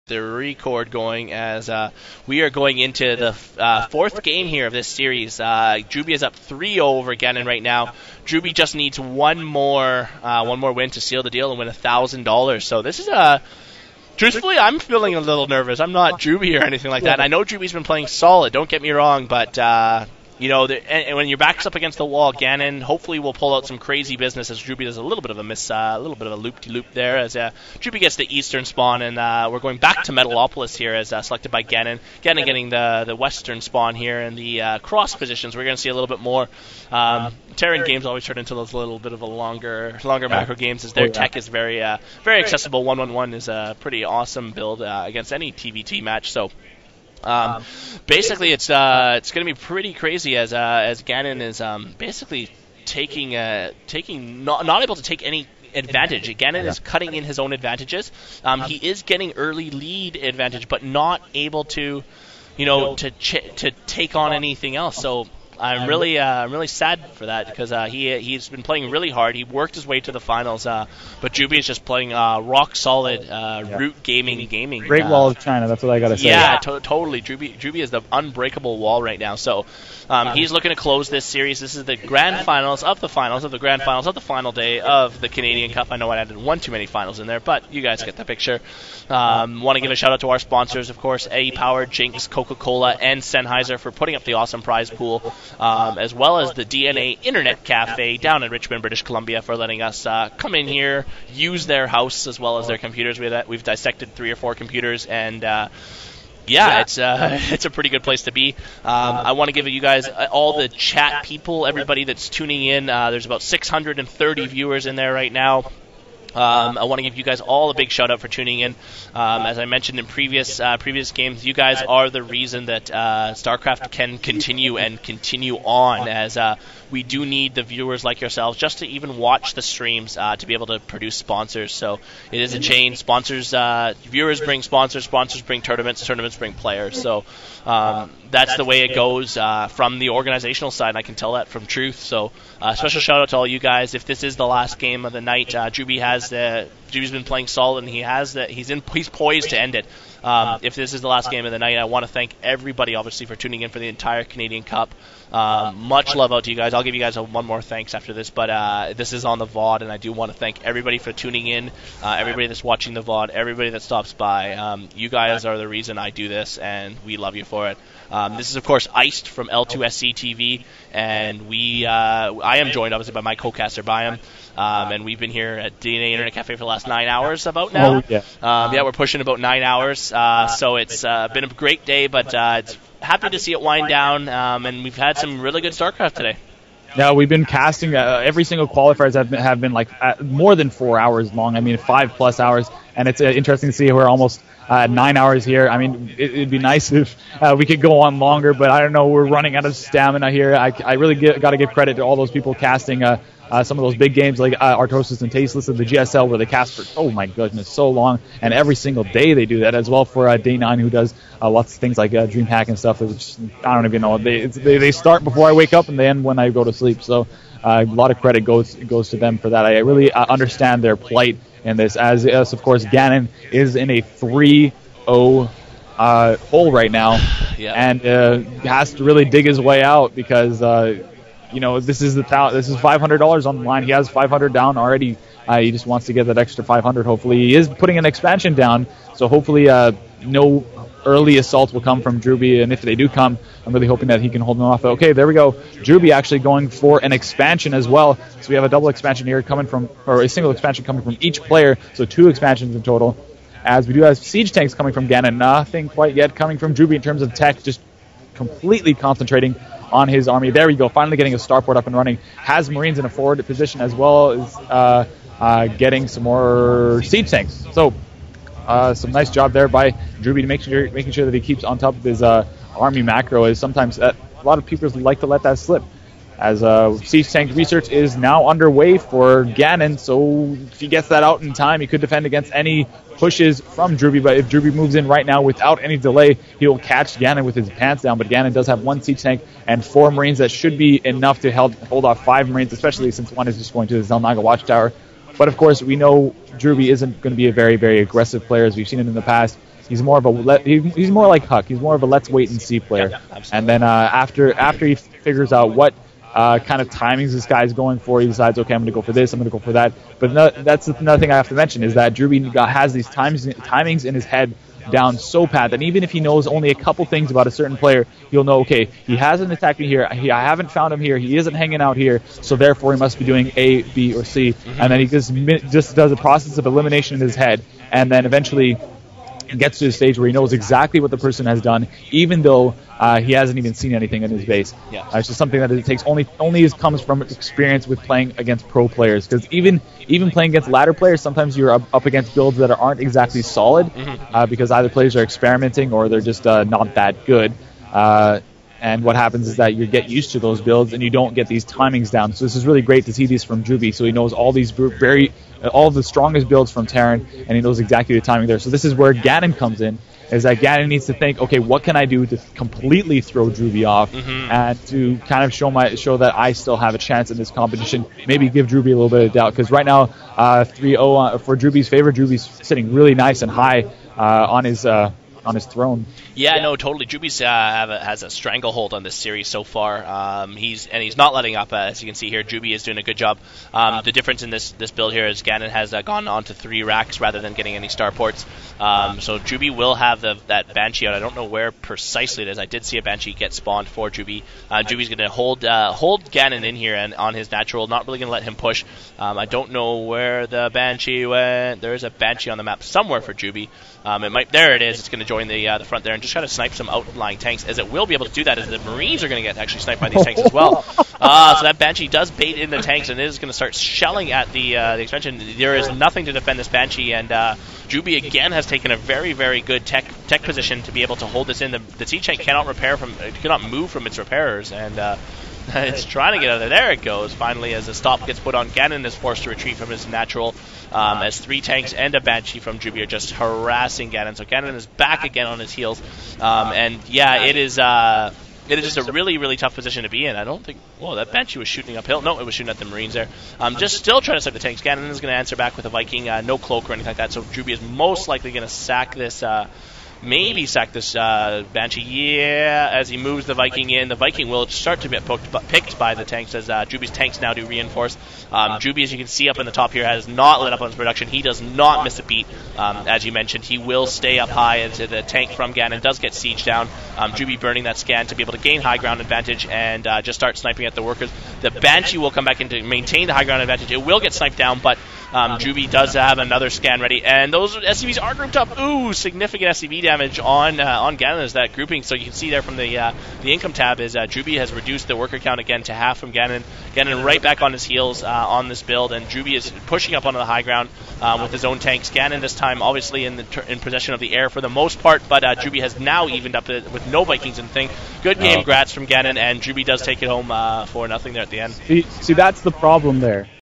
the record going as we are going into the fourth game here of this series. Drewbie is up 3-0 over Ganon right now. Drewbie just needs one more win to seal the deal and win $1,000. So this is truthfully, I'm feeling a little nervous. I'm not Drewbie or anything like that. I know Drewbie's been playing solid. Don't get me wrong, but and when your back's up against the wall, Ganon hopefully will pull out some crazy business as Drewbie does a little bit of a loop-de-loop there as Drewbie gets the eastern spawn, and we're going back to Metalopolis here as selected by Ganon. Ganon getting the western spawn here, and the cross positions we're going to see a little bit more. Terran games always turn into those little bit of a longer macro games as their tech is very accessible. 1-1-1 is a pretty awesome build against any TVT match, so... basically, it's going to be pretty crazy as Ganon is basically not able to take any advantage. Ganon is cutting in his own advantages. He is getting early lead advantage, but not able to to take on anything else. So I'm really sad for that because he's been playing really hard. He worked his way to the finals, but Drewbie is just playing rock solid root gaming. Great Wall of China, that's what I gotta say. Yeah, totally. Drewbie is the unbreakable wall right now. So he's looking to close this series. This is the grand finals of the finals of the grand finals of the final day of the Canadian Cup. I know I added one too many finals in there, but you guys get the picture. Want to give a shout out to our sponsors, of course, A Power, Jinx, Coca-Cola, and Sennheiser for putting up the awesome prize pool. As well as the DNA Internet Cafe down in Richmond, British Columbia, for letting us come in here, use their house as well as their computers. We've dissected 3 or 4 computers, and it's a pretty good place to be. I want to give you guys all the chat people, everybody that's tuning in. There's about 630 viewers in there right now. I want to give you guys all a big shout out for tuning in. As I mentioned in previous games, you guys are the reason that StarCraft can continue on, as we do need the viewers like yourselves just to even watch the streams to be able to produce sponsors. So it is a chain. Sponsors, viewers bring sponsors, sponsors bring tournaments, tournaments bring players. So that's the way it goes from the organizational side. I can tell that from Truth. So special shout out to all you guys. If this is the last game of the night, Drewbie's been playing solid, and he's poised to end it. If this is the last game of the night, I want to thank everybody, obviously, for tuning in for the entire Canadian Cup. Much love out to you guys. I'll give you guys one more thanks after this, but this is on the VOD, and I do want to thank everybody for tuning in, everybody that's watching the VOD, everybody that stops by. You guys are the reason I do this, and we love you for it. This is, of course, Iced from L2SC TV, and I am joined, obviously, by my co-caster, Byam. And we've been here at DNA Internet Cafe for the last 9 hours about now. We're pushing about 9 hours. So it's been a great day, but it's happy to see it wind down. And we've had some really good StarCraft today. Yeah, we've been casting. Every single qualifiers have been like more than 4 hours long. I mean, 5+ hours. And it's interesting to see we're almost 9 hours here. I mean, it'd be nice if we could go on longer, but I don't know. We're running out of stamina here. I really got to give credit to all those people casting some of those big games like Artosis and Tasteless and the GSL, where they cast for, oh my goodness, so long. And every single day they do that, as well for Day 9, who does lots of things like DreamHack and stuff. Which I don't even know. They start before I wake up and they end when I go to sleep. So a lot of credit goes to them for that. I really understand their plight in this, as of course Ganon is in a 3-0 hole right now, and has to really dig his way out because this is $500 on the line. He has 500 down already. He just wants to get that extra 500. Hopefully, he is putting an expansion down, so hopefully no early assaults will come from Drewbie, and if they do come, I'm really hoping that he can hold them off. Okay, there we go. Drewbie actually going for an expansion as well. So we have a double expansion here or a single expansion coming from each player, so 2 expansions in total. As we do have siege tanks coming from Ganon, nothing quite yet coming from Drewbie in terms of tech, just completely concentrating on his army. There we go, finally getting a starport up and running. Has Marines in a forward position as well as getting some more siege tanks. So some nice job there by Drewbie to making sure that he keeps on top of his army macro, as sometimes a lot of people like to let that slip. As siege tank research is now underway for Ganon, so if he gets that out in time, he could defend against any pushes from Drewbie. But if Drewbie moves in right now without any delay, he will catch Ganon with his pants down. But Ganon does have 1 siege tank and 4 Marines. That should be enough to hold off 5 Marines, especially since one is just going to the Zelnaga Watchtower. But of course, we know Drewbie isn't going to be a very, very aggressive player, as we've seen it in the past. He's more of a he's more like Huck. He's more of a let's wait and see player. Yeah, and then after he figures out what kind of timings this guy's going for, he decides, okay, I'm going to go for this, I'm going to go for that. But that's another thing I have to mention is that Drewbie has these timings in his head down so pat that even if he knows only a couple things about a certain player, he'll know, okay, he hasn't attacked me here, I haven't found him here, he isn't hanging out here, so therefore he must be doing A, B, or C. And then he just does a process of elimination in his head, and then eventually gets to the stage where he knows exactly what the person has done, even though he hasn't even seen anything in his base. Yeah. It's just something that it takes only comes from experience with playing against pro players. Because even playing against ladder players, sometimes you're up against builds that aren't exactly solid, because either players are experimenting or they're just not that good. And what happens is that you get used to those builds and you don't get these timings down. So this is really great to see these from Drewbie. So he knows all the strongest builds from Terran, and he knows exactly the timing there. So this is where Ganon comes in, is that Ganon needs to think, okay, what can I do to completely throw Drewbie off, and to kind of show that I still have a chance in this competition, maybe give Drewbie a little bit of doubt. Because right now, 3-0 for Drewbie's favor. Drewbie's sitting really nice and high on his throne. Yeah, no, totally. Drewbie has a stranglehold on this series so far. He's not letting up, as you can see here. Drewbie is doing a good job. The difference in this build here is Ganon has gone on to 3 racks rather than getting any starports. So Drewbie will have that Banshee out. I don't know where precisely it is. I did see a Banshee get spawned for Drewbie. Drewbie's going to hold Ganon in here and on his natural, not really going to let him push. I don't know where the Banshee went. There is a Banshee on the map somewhere for Drewbie. There it is. It's going to join the front there and just try to snipe some outlying tanks, as it will be able to do that, as the Marines are going to get actually sniped by these tanks as well. So that Banshee does bait in the tanks and is going to start shelling at the expansion. There is nothing to defend this Banshee, and Drewbie again has taken a very, very good tech position to be able to hold this in. The siege tank cannot move from its repairers, and it's trying to get out of there. There it goes, finally, as a stop gets put on. Ganon is forced to retreat from his natural, as 3 tanks and a Banshee from Drewbie are just harassing Ganon. So Ganon is back again on his heels, and yeah, it is just a really, really tough position to be in. I don't think... Whoa, that Banshee was shooting uphill. No, it was shooting at the Marines there. Just still trying to snipe the tanks. Ganon is going to answer back with a Viking. No cloak or anything like that, so Drewbie is most likely going to sack this... maybe sack this Banshee. Yeah, as he moves the Viking in. The Viking will start to get picked by the tanks, as Drewbie's tanks now do reinforce. Drewbie, as you can see up in the top here, has not let up on his production. He does not miss a beat. As you mentioned, he will stay up high as the tank from Ganon does get sieged down. Drewbie burning that scan to be able to gain high ground advantage and just start sniping at the workers. The Banshee will come back in to maintain the high ground advantage. It will get sniped down, but Drewbie does have another scan ready, and those SCVs are grouped up. Ooh, significant SCV damage on Ganon as that grouping. So you can see there from the income tab is Drewbie has reduced the worker count again to half from Ganon. Ganon right back on his heels on this build, and Drewbie is pushing up onto the high ground with his own tanks. Ganon this time obviously in possession of the air for the most part, but Drewbie has now evened up with no Vikings in the thing. Good game, grats from Ganon, and Drewbie does take it home for nothing there at the end. See, that's the problem there.